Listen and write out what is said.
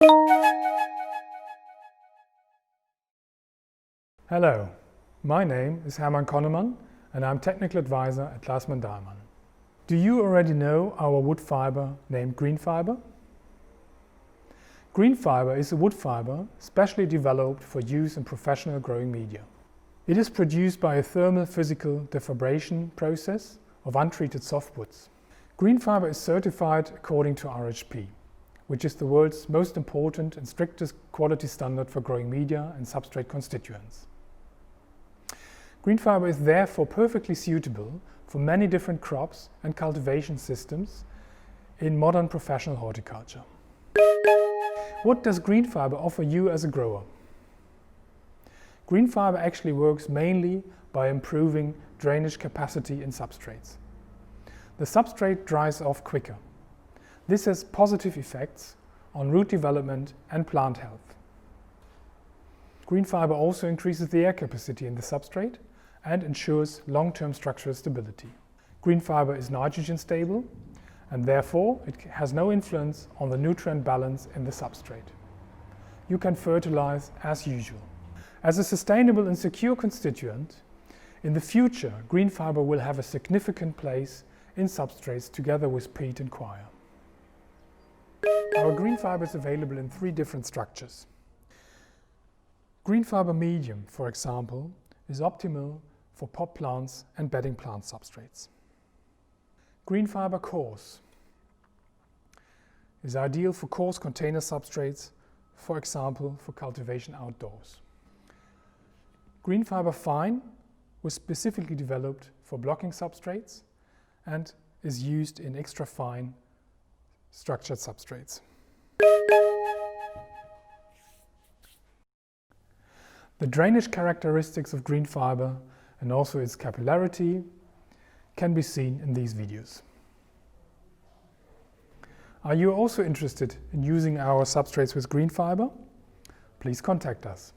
Hello, my name is Klasmann-Deilmann and I'm Technical Advisor at Klasmann-Deilmann. Do you already know our wood fiber named GreenFibre? GreenFibre is a wood fiber specially developed for use in professional growing media. It is produced by a thermal physical defibrillation process of untreated softwoods. GreenFibre is certified according to RHP, which is the world's most important and strictest quality standard for growing media and substrate constituents. GreenFibre is therefore perfectly suitable for many different crops and cultivation systems in modern professional horticulture. What does GreenFibre offer you as a grower? GreenFibre actually works mainly by improving drainage capacity in substrates. The substrate dries off quicker. This has positive effects on root development and plant health. GreenFibre also increases the air capacity in the substrate and ensures long-term structural stability. GreenFibre is nitrogen stable and therefore it has no influence on the nutrient balance in the substrate. You can fertilize as usual. As a sustainable and secure constituent, in the future GreenFibre will have a significant place in substrates together with peat and coir. Our GreenFibre is available in 3 different structures. GreenFibre medium, for example, is optimal for pot plants and bedding plant substrates. GreenFibre coarse is ideal for coarse container substrates, for example for cultivation outdoors. GreenFibre fine was specifically developed for blocking substrates and is used in extra fine structured substrates. The drainage characteristics of GreenFibre and also its capillarity can be seen in these videos. Are you also interested in using our substrates with GreenFibre? Please contact us.